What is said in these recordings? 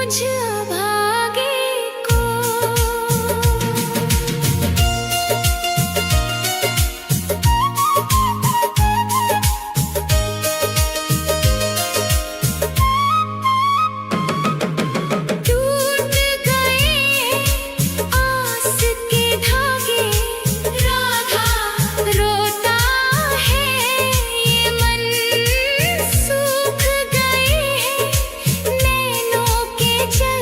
मुझ अभागे को। टूट गए आस के धागे, राधा रोता है ये मन। सूख गए हैं नैनों के जल,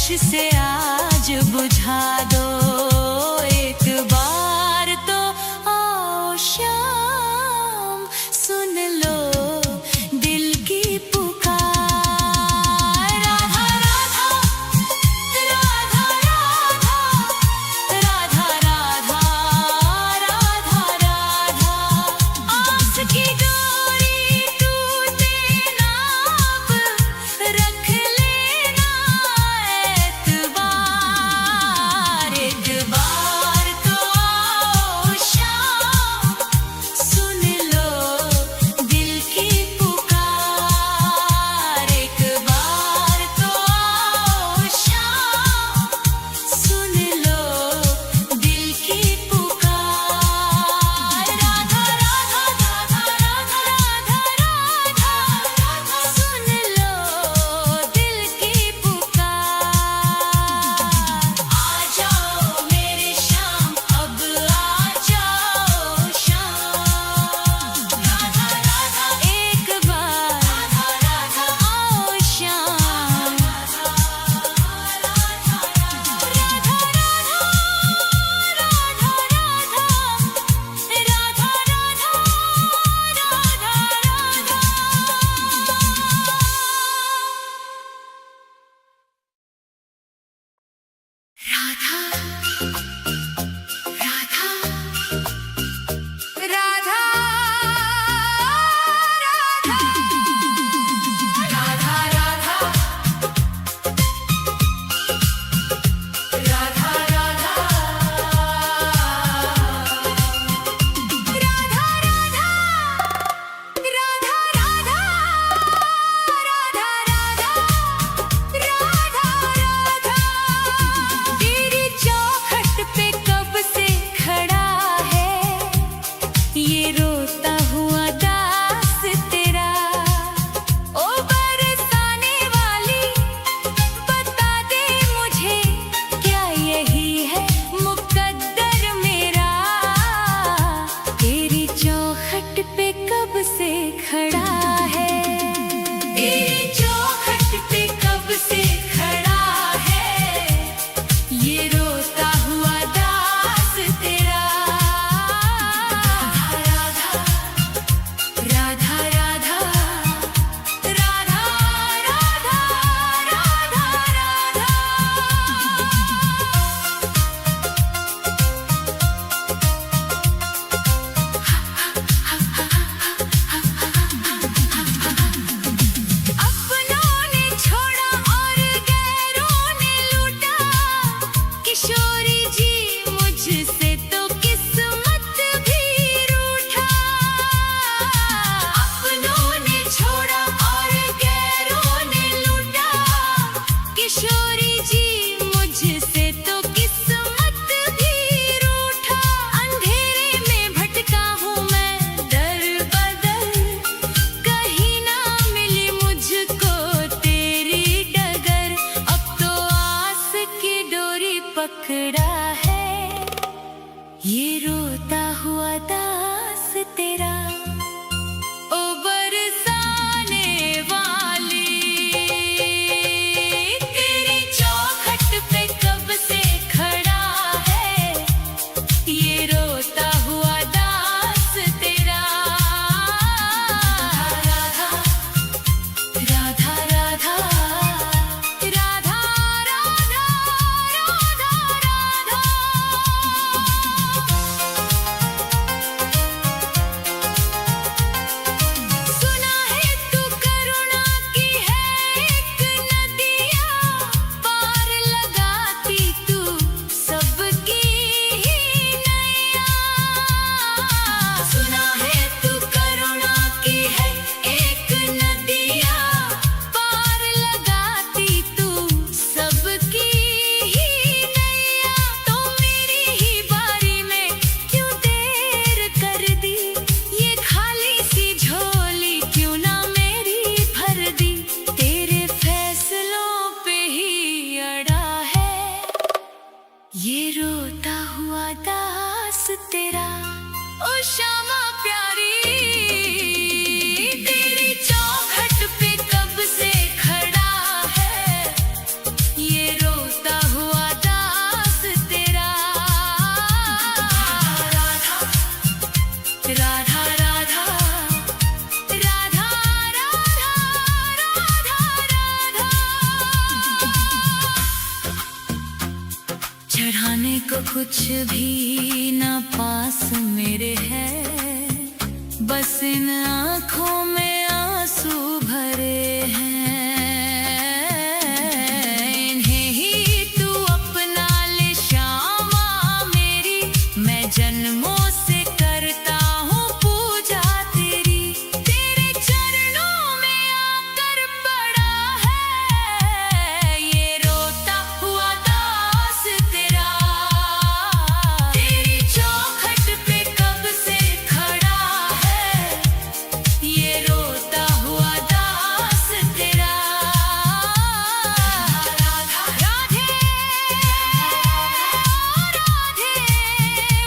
होश से आज बुझा दो एक बार तो आओ शाम सुन लो दिल की पुकार राधा राधा राधा राधा राधा राधा राधा आस की डोरी टूटे ना अब रख लेना एतबार एक बार तो आओ शाम सुन लो दिल की पुकार एक बार तो आओ शाम सुन लो दिल की पुकार राधा राधा राधा राधा राधा राधा सुन लो दिल की पुकार आ जाओ मेरे शाम अब आ जाओ शाम राधा राधा एक बार राधा राधा आओ शाम राधा राधा राधा तेरी चौखट पे कब से खड़ा है ये रोता हुआ दास तेरा ओ बरसाने वाली बता दे मुझे क्या यही है मुकद्दर मेरा तेरी चौखट पे कब से खड़ा है तेरी चौखट पे कब से खड़ा है ये रोता हुआ दास तेरा राधा राधा राधा राधा राधा राधा राधा अपनों ने छोड़ा और गैरों ने लूटा किशोरी जी मुझसे तो किस्मत भी रूठा अपनों ने छोड़ा और गैरों ने लूटा किशोरी जी मुझसे तो किस्मत भी रूठा अंधेरे में भटका हूँ मैं दर बदर कहीं ना मिली मुझको तेरी डगर अब तो आस की डोरी पकड़ा है ये रोता हुआ दास तेरा ओ बरसाने वाली तेरी चौखट पे कब से खड़ा है ये रोता हुआ दास तेरा राधा राधा राधा राधा राधा राधा राधा चढ़ाने को कुछ भी ना पास मेरे है, बस इन आँखों में आंसू भरे हैं। इन्हें ही तू अपना ले श्यामा मेरी, मैं जन्मों से करता हूँ पूजा तेरी। तेरे चरणों में आकर पड़ा है ये रोता हुआ दास तेरा। तेरी चौखट पे कब से खड़ा है ये रोता हुआ दास तेरा। राधा राधे राधे,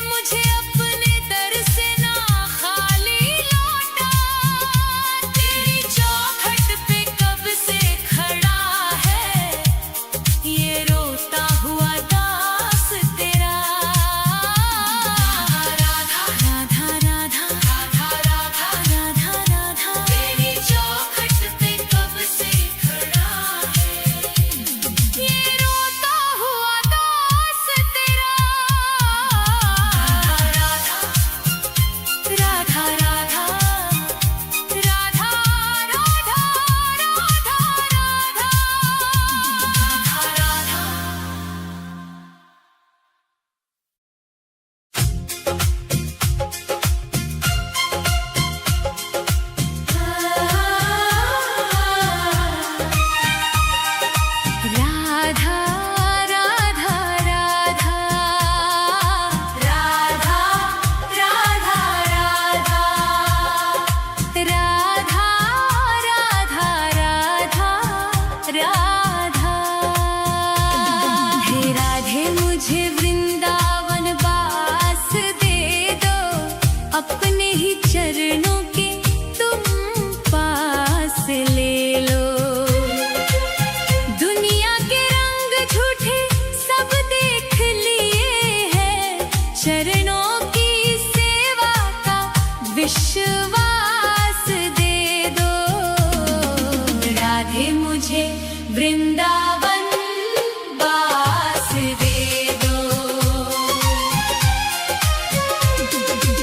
मुझे अपने दर से ना खाली लौटा। तेरी चौखट पे कब से खड़ा है ये रोता हुआ दास तेरा। राधा राधा राधा राधा राधा राधा राधा, तेरी चौखट पे कब से खड़ा है ये रोता हुआ दास तेरा। राधा राधा राधा राधा राधा राधा राधा राधा राधा राधा राधा राधा राधा राधा। हे राधे मुझे वृंदावन वास दे दो, अपने ही चरणों के तुम पास ले लो। दुनिया के रंग झूठे सब देख लिए हैं, चरणों की सेवा का विश्वास दे दो। राधे मुझे वृंदावन वास दे दो।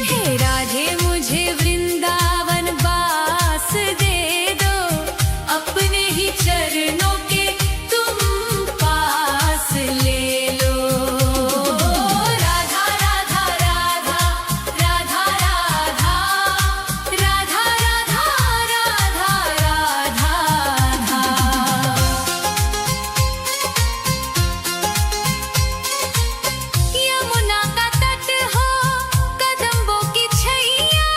हे राधे मुझे वृंदावन वास दे दो, अपने ही चरणों के तुम पास ले लो। राधा राधा राधा राधा राधा राधा राधा राधा राधा। यमुना का तट हो, कदम्बों की छैया,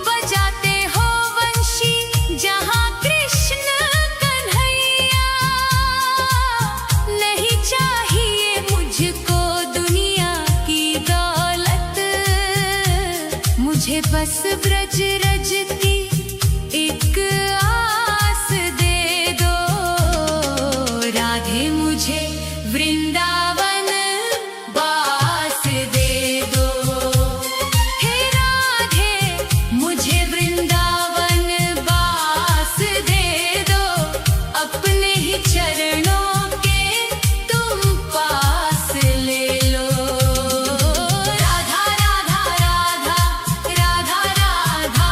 बजाते हो वंशी जहाँ कृष्ण कन्हैया। नहीं चाहिए मुझको दुनिया की दौलत, मुझे बस ब्रज रज की एक आस दे दो। राधे मुझे वृंदावन वास दे दो। हे राधे मुझे वृंदावन वास दे दो, अपने ही चरणों के तुम पास ले लो। राधा राधा राधा राधा राधा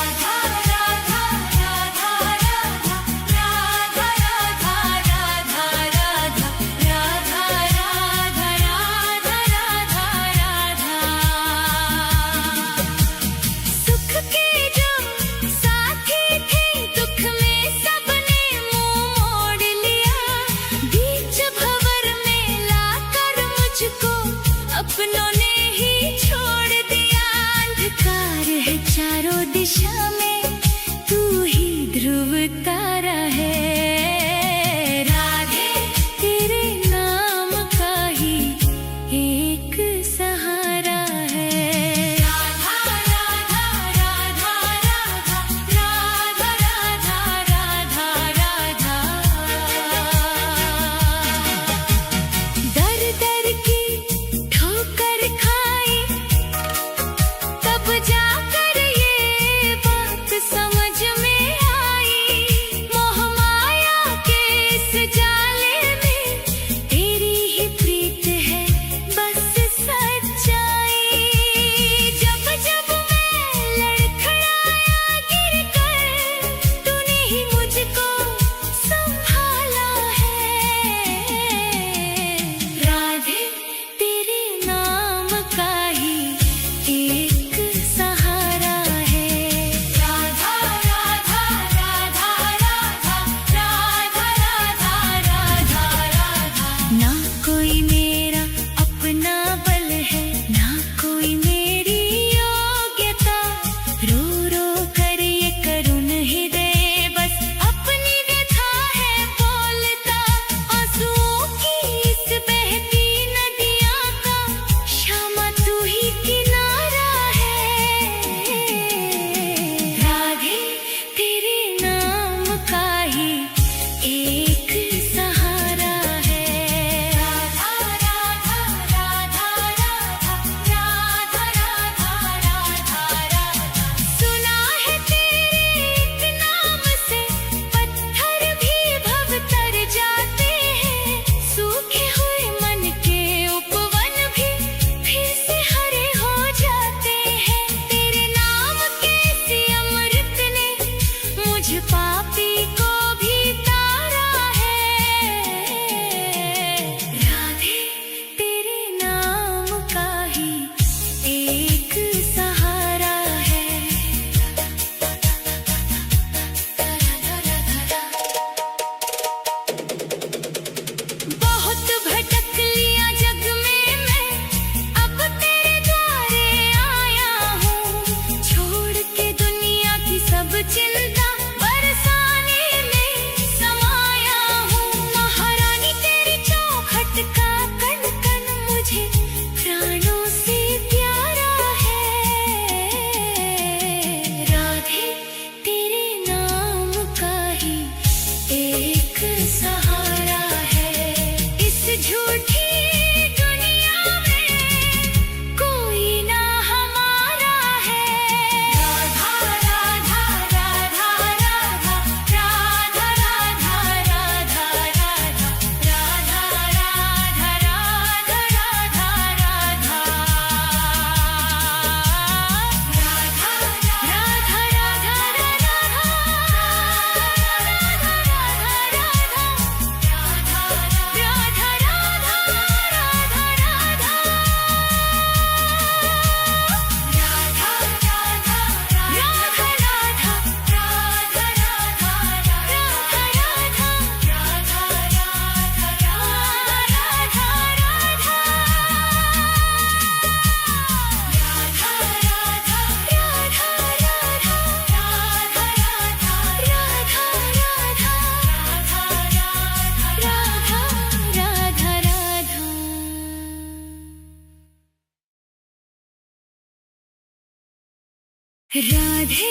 राधे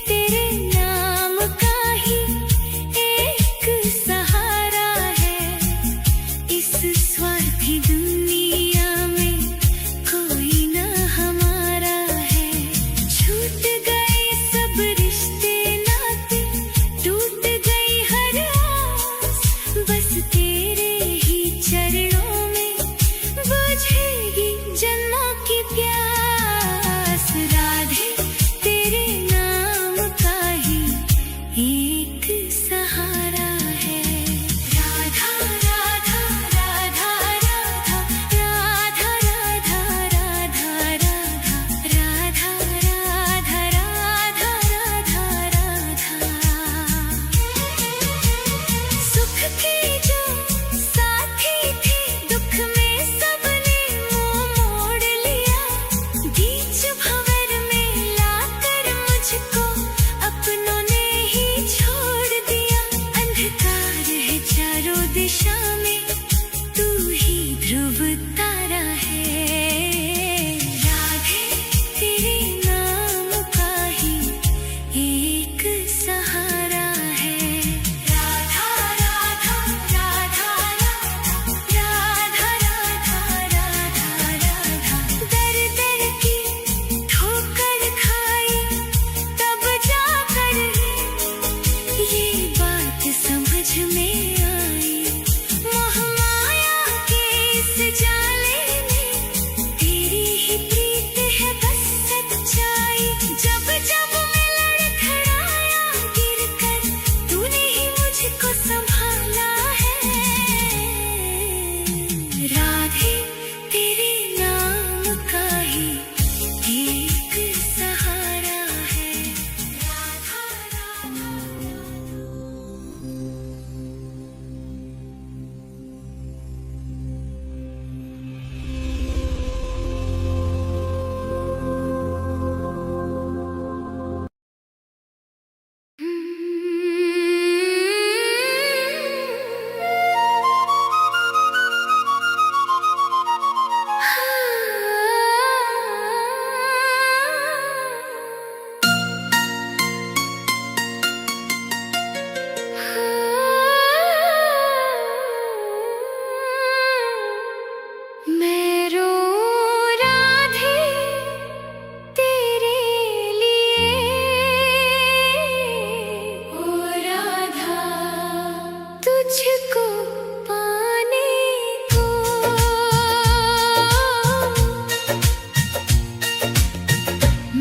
तेरे नाम का ही एक सहारा है, इस स्वार्थी दुनिया में कोई न हमारा है। छूट गए सब रिश्ते नाते, टूट गई हर आस, बस तेरे ही चरणों में बुझेगी जन्मों की प्यास। राधे तेरे नाम का ही एक सहारा है। राधा राधा राधा राधा राधा राधा राधा राधा राधा राधा राधा राधा सुख के जो साथी थे, दुख में सबने मुंह मोड़ लिया। बीच भंवर में लाकर मुझको अपनों ने ही छोड़ दिया। अंधकार है चारों दिशा में, तू ही ध्रुव तारा है। राधे तेरे नाम का ही एक सहारा है। राधा राधा राधा राधा राधा राधा राधा दर दर की ठोकर खाई, तब जाकर ये बात समझ में आई। मोह माया के इस जाले में तेरी ही प्रीत है बस सच्चाई। जब जब मैं लड़खड़ाया गिरकर, तूने ही मुझको संभाला है। राधे तेरे नाम का ही एक सहारा है। राधा राधा मैं रो राधे तेरे लिए, ओ राधा तुझको पाने को।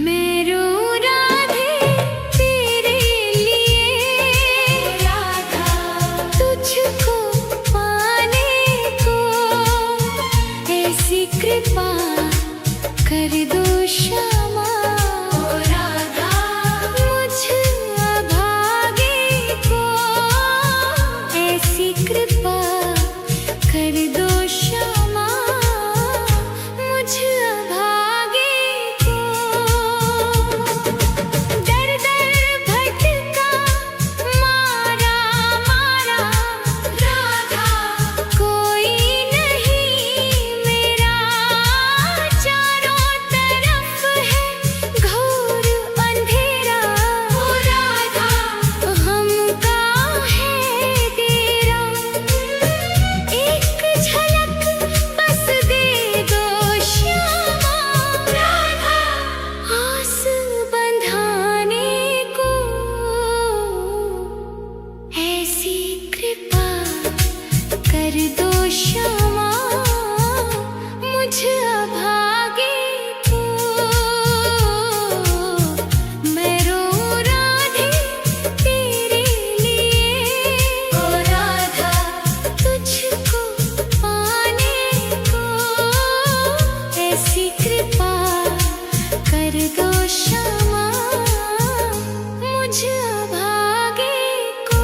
मैं रो राधे तेरे लिए, राधा तुझको पाने को। ऐसी कृपा कर दो श्यामा, ओ राधा मुझ अभागे को। ऐसी कृपा कर दो श्यामा, मुझ अभागे को। दर दर भटका मारा मारा राधा, कोई नहीं मेरा। चारों तरफ है घोर अंधेरा, ओ राधा हमका है डेरा। एक झलक बस दे दो श्यामा, राधा आस बंधाने को। ऐसी कृपा कर दो श्यामा, मुझ अभागे को। मैं रो राधे तेरे लिए, ओ राधा तुझको पाने को। ऐसी कृपा कर दो श्यामा, मुझ अभागे को।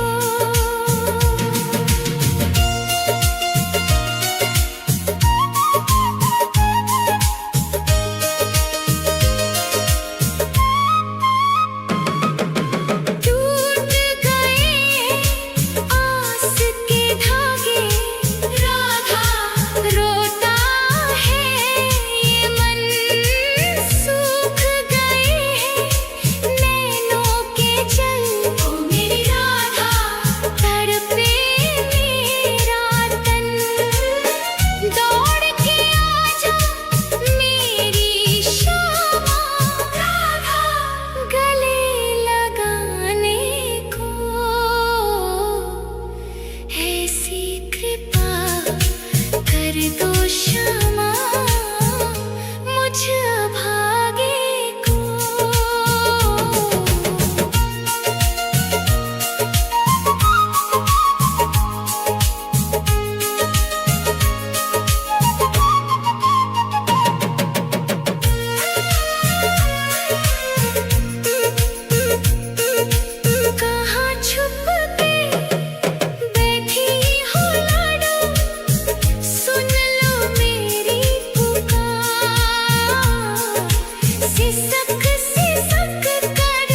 सिसक सिसक कर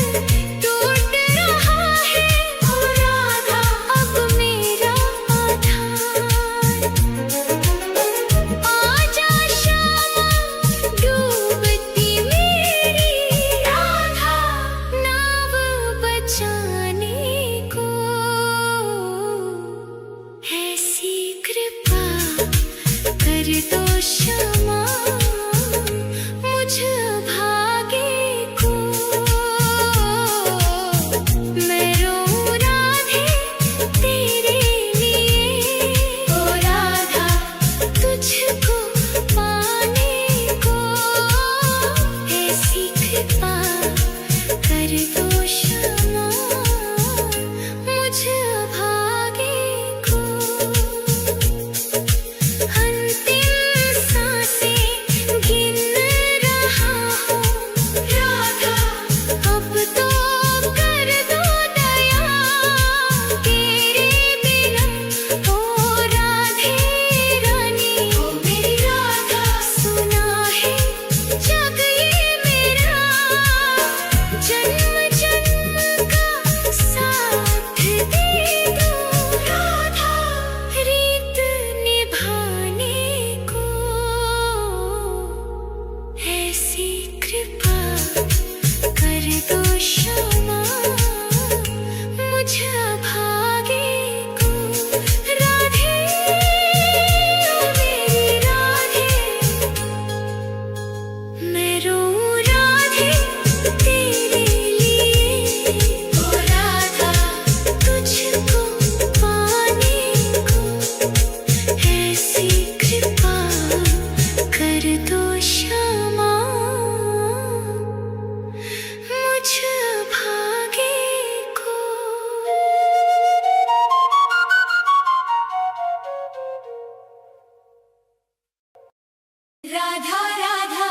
टूट रहा है ओ राधा अब मेरा आधार। आजा श्यामा डूबती मेरी राधा नाव बचाने को। ऐसी कृपा कर दो क्षमा मुझ भागे को। मैं रोऊं राधे तेरे लिए ओ राधा तुझको पाने को। ऐसी कृपा कर दो क्षमा मुझ भागे को। अंतिम सांसें गिन रहा हूँ राधा अब तो कर दो दया तेरे बिना ओ राधे रानी ओ मेरी राधा। सुना है जग ये मेरा जन्म जन्म का साथ दे दो राधा रीत निभाने को। ऐसी कृपा कर दो क्षमा मुझ भागे को। राधे ओ मेरी राधे मैं रोऊं राधे तेरे लिए ओ राधा तुझको पाने को। ऐसी कृपा कर दो क्षमा मुझ भागे को। राधा राधा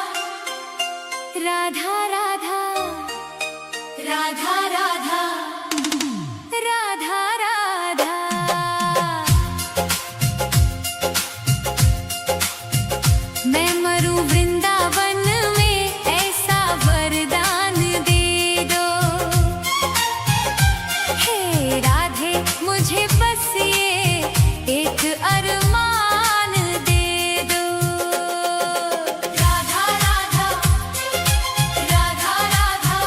राधा राधा राधा राधा राधा राधा। मैं मरूं वृंदावन में ऐसा वरदान दे दो। हे राधे मुझे बस ये एक अरमान दे दो। राधा राधा राधा राधा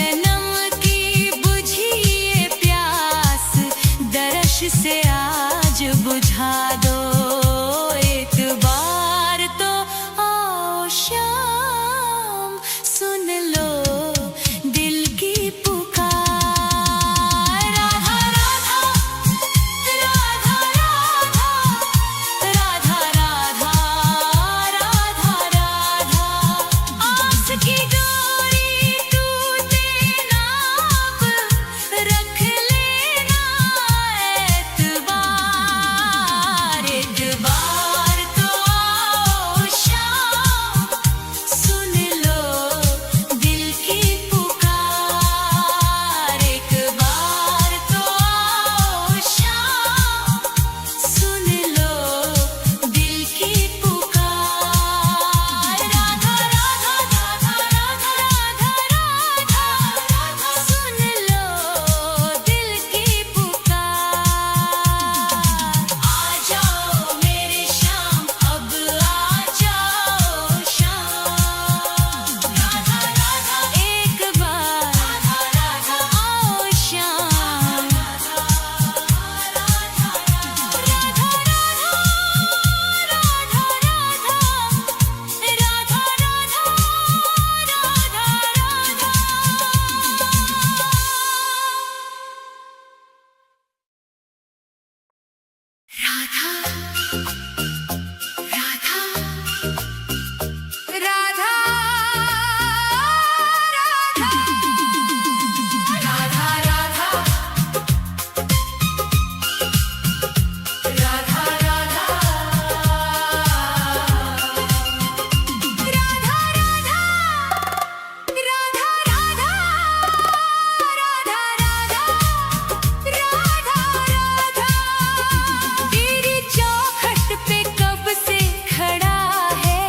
जन्म की बुझी ये प्यास दर्श से आज बुझा दो। एक बार तो आओ शाम, सुन लो दिल की पुकार। राधा राधा राधा राधा राधा राधा राधा। आस की डोरी टूटे ना अब, रख लेना एतबार। एक बार तो आओ शाम, सुन लो दिल की पुकार। एक बार तो आओ शाम, सुन लो दिल की पुकार। राधा राधा राधा राधा राधा राधा, सुन लो दिल की पुकार। आ जाओ मेरे श्याम, अब आ जाओ शाम। राधा राधा एक बार, राधा राधा आओ श्याम। राधा राधा राधा तेरी चौखट पे कब से खड़ा है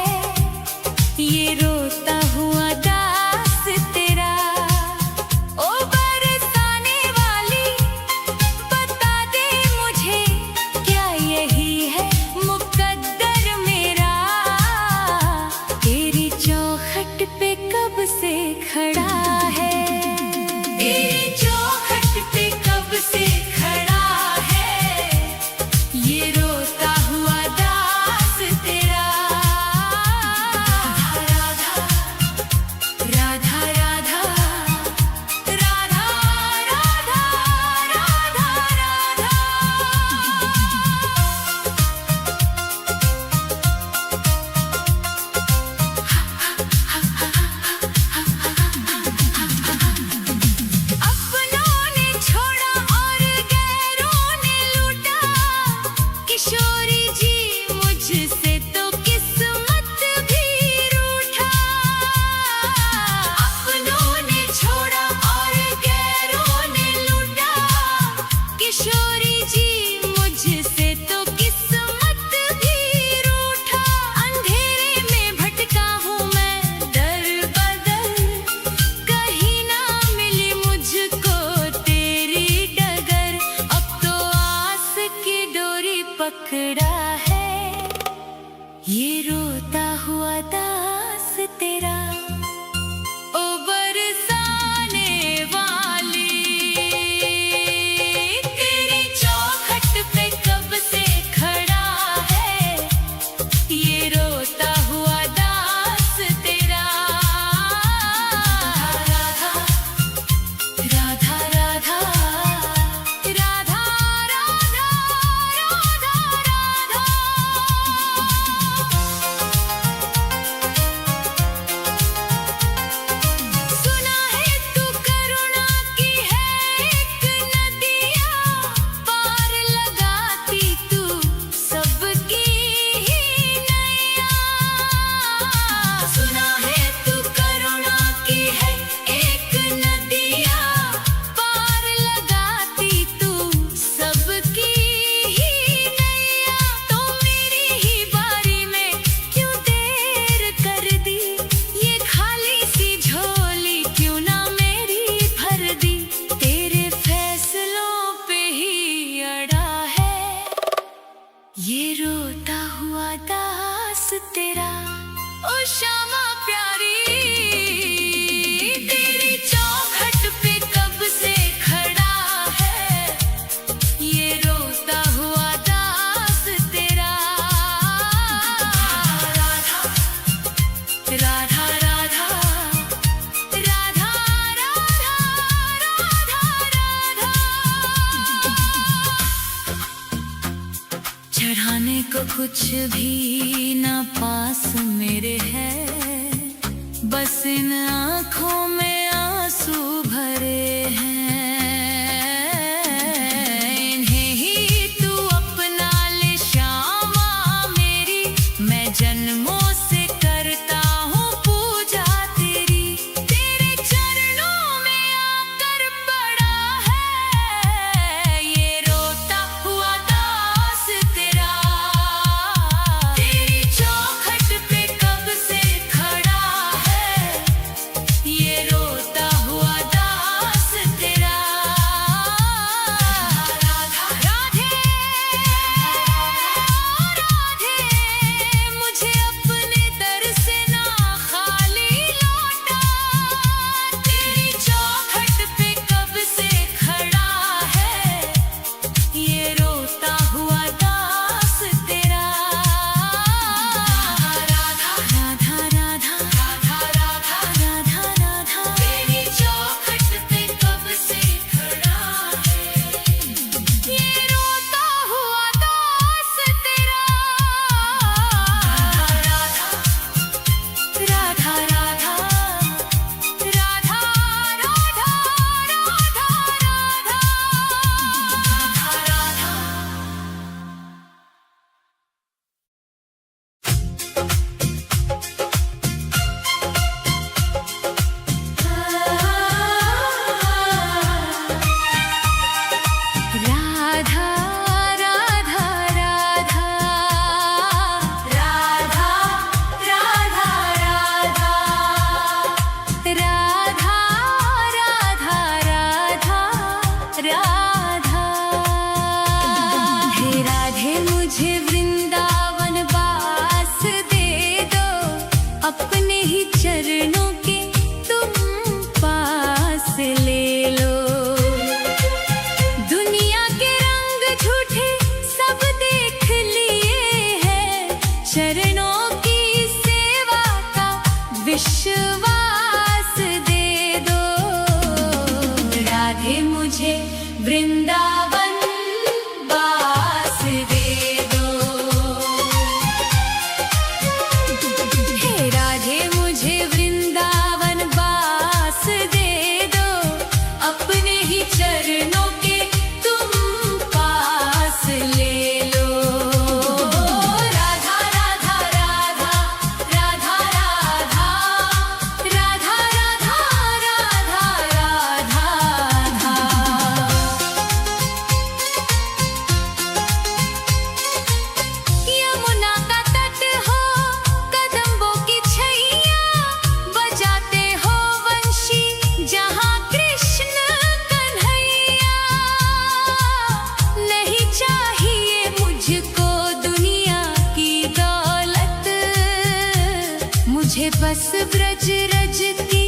ये रोता हुआ दास तेरा। ओ बरसाने वाली बता दे मुझे, क्या यही है मुकद्दर मेरा। तेरी चौखट पे कब से खड़ा है, तेरी चौखट पे कब से खड़ा है ये रोता हुआ दास तेरा। राधा राधा राधा राधा राधा राधा राधा। कुछ भी ना पास मेरे है, बस इन आँखों में आंसू भरे हैं। इन्हें ही तू अपना ले श्यामा मेरी, मैं जन्मों से करता हूँ पूजा तेरी। तेरे चरणों में आकर पड़ा है ये रोता हुआ दास तेरा। तेरी चौखट पे कब से खड़ा है ये रोता हुआ दास तेरा। राधा राधे राधे, मुझे अपने दर से ना खाली लौटा। तेरी चौखट पे कब से खड़ा है ये रोता हुआ दास तेरा। राधा राधा राधा राधा राधा राधा राधा, तेरी चौखट पे कब से खड़ा है ये रोता हुआ दास तेरा। राधा राधा राधा राधा राधा राधा राधा राधा राधा राधा राधा राधा राधा राधा। हे राधे मुझे वृंदावन वास दे दो, अपने ही चरणों के तुम पास ले लो। दुनिया के रंग झूठे सब देख लिए हैं, चरणों की सेवा का विश्वास दे दो। राधे मुझे वृंदावन वास दे दो। हे राधे मुझे वृंदावन वास दे दो, अपने ही चरणों के तुम पास ले लो। राधा राधा राधा राधा राधा राधा राधा राधा राधा राधा। यमुना का तट हो कदम्बों की छैया, बजाते हो वंशी जहाँ कृष्ण कन्हैया। नहीं चाहिए मुझको दुनिया की दौलत, मुझे बस ब्रज रज की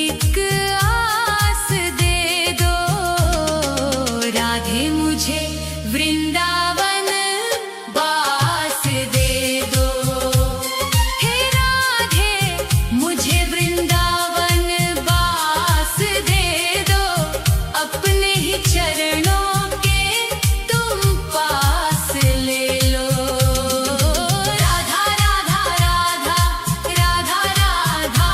एक आस दे दो। राधे मुझे वृंदावन वास दे दो। हे राधे मुझे वृंदावन वास दे दो, अपने ही चरणों के तुम पास ले लो। राधा राधा राधा राधा राधा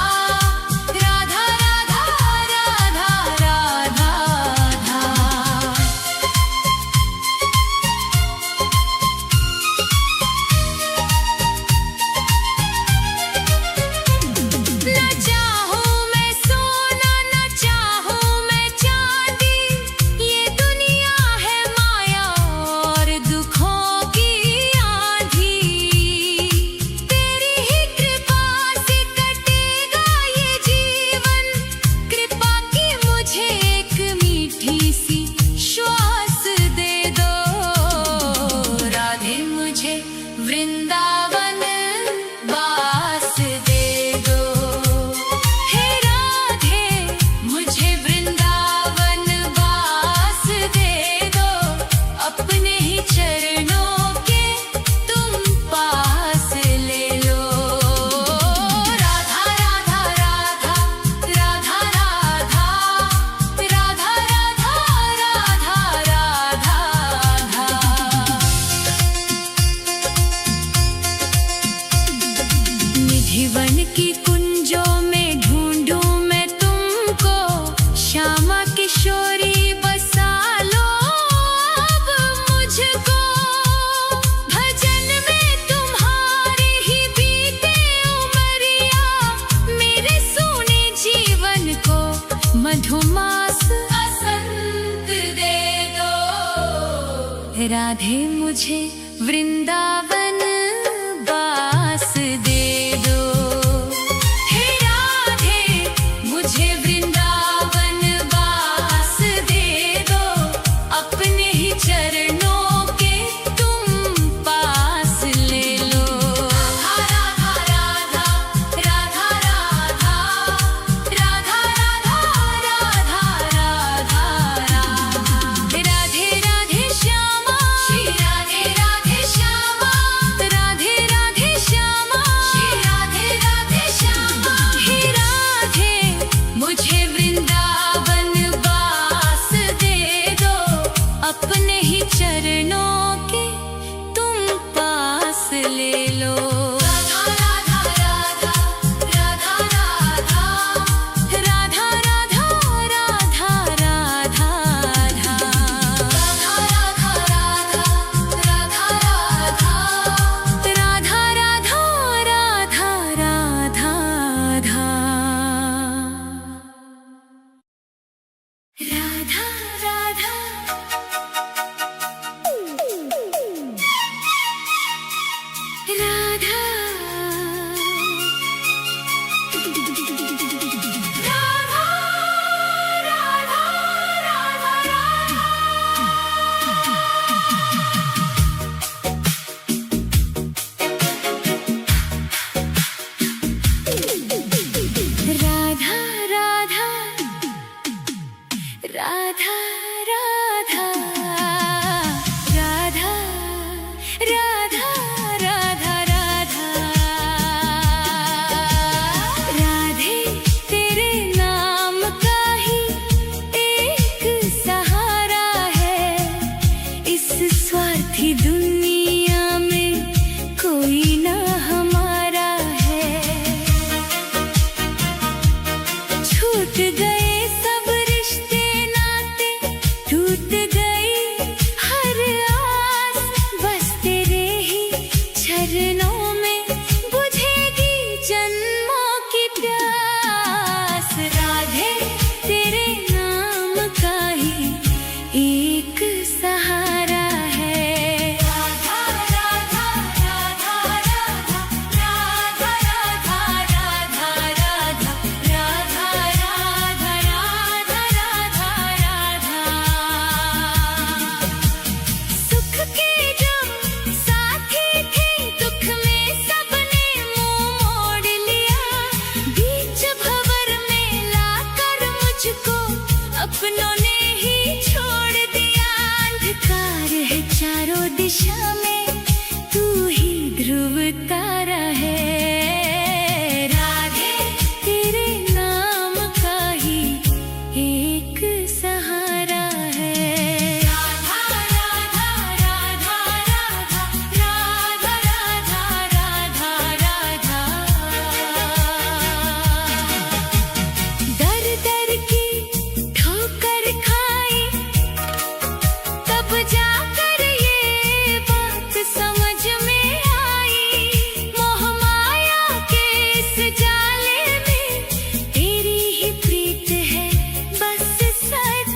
श्यामा किशोरी बसा लो अब मुझको, भजन में तुम्हारी ही बीते उमरिया, मेरे सोने जीवन को मधुमास बसंत दे दो। राधे मुझे वृंदावन बास दे दो, हे राधे मुझे वृंदावन बास दे दो, अपने ही चरणों के तुम पास ले लो। राधा राधा राधा राधा राधा राधा राधा राधा, राधे राधे श्यामा, श्री राधे राधे श्यामा, राधे राधे श्यामा, श्री राधे राधे श्यामा। हे राधे मुझे वृंदावन बास दे दो, अपने ही चरणों के तुम पास ले लो। राधा राधा राधा राधा राधा राधा राधा राधा राधा राधा राधा राधा राधे तेरे नाम का ही एक सहारा है, इस स्वार्थी दुनिया में कोई ना हमारा है। छूट गए सब रिश्ते नाते, टूट गई हर आस, बस तेरे ही चरणों में बुझेगी जन्मों की प्यास। राधे तेरे नाम का ही एक सहारा है। राधा राधा राधा राधा राधा राधा राधा राधा राधा राधा राधा राधा। सुख के जो साथी थे, दुख में सबने मुंह मोड़ लिया, बीच भंवर में लाकर मुझको अपनों ने ही छोड़ दिया। अंधकार है चारों दिशा में, तू ही ध्रुव तारा है। राधे तेरे नाम का ही एक सहारा है। राधा राधा राधा राधा राधा राधा राधा राधा। दर दर की ठोकर खाई, तब जाकर ये बात समझ में आई, मोह माया के इस जाले में तेरी ही प्रीत है बस सच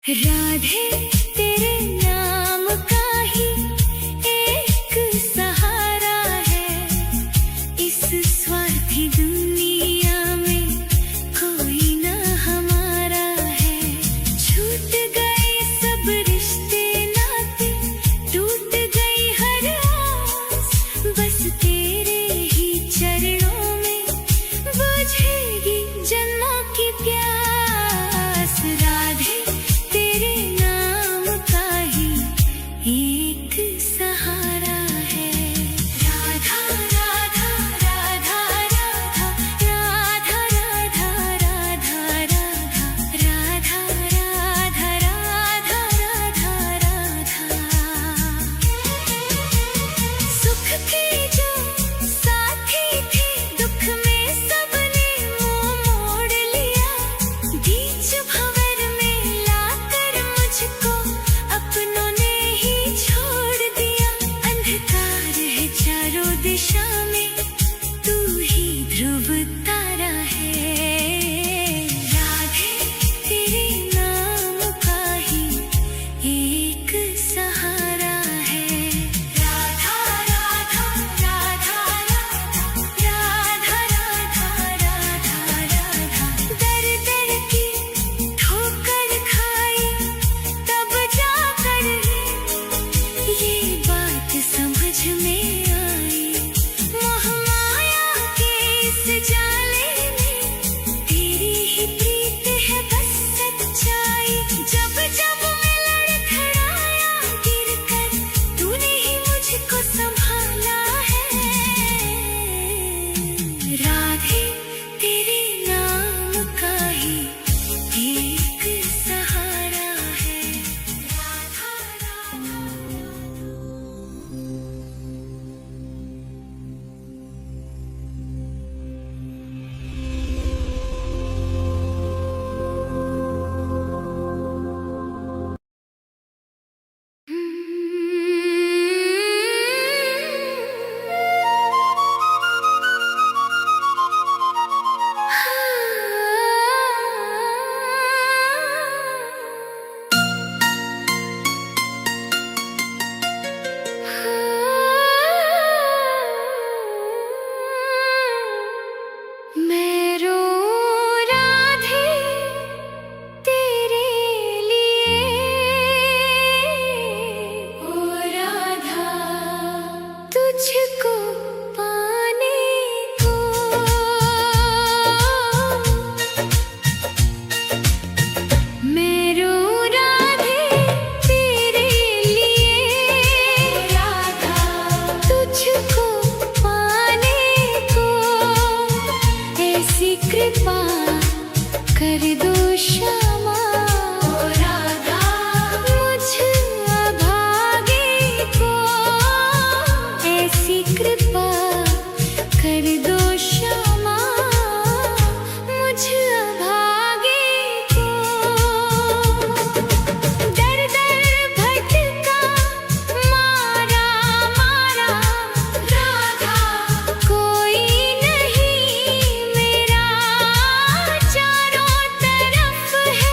राधे तेरे नाम का ही एक सहारा है, इस स्वार्थी दुनिया में कोई ना हमारा है। छूट गए सब रिश्ते नाते, टूट गई हर आस, बस तेरे ही चरणों में बुझेगी जन्मों की प्यास। राधे तेरे नाम का ही एक सहारा है। राधा राधा राधा राधा राधा राधा राधा राधा राधा राधा राधा राधा। सुख के जो साथी थे, दुख में सबने मुंह मोड़ लिया। बीच भंवर में लाकर मुझको अपनों ने ही छोड़ दिया। अंधकार है चारों दिशा में, तू ही ध्रुव तारा है। राधे तेरे नाम का ही एक सहारा है। राधा राधा राधा राधा राधा राधा राधा। दर दर की ठोकर खाई तब जाकर ये बात समझ में आई। मोह माया के इस जाले में तेरी ही प्रीत है बस सच्चाई। जब जब मैं लड़खड़ाया गिरकर, तूने ही मुझको संभाला है। राधे तेरे नाम का ही एक सहारा है। राधा राधा। मैं रो राधे तेरे लिए, ओ राधा तुझको पाने को। मैं रो राधे तेरे लिए, राधा तुझको पाने को। ऐसी कृपा कर दो श्यामा, ओ राधा मुझ अभागे को। ऐसी कृपा कर दो श्यामा, मुझ अभागे को। दर दर भटका मारा मारा राधा, कोई नहीं मेरा चारों तरफ है।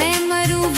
मैं मरूं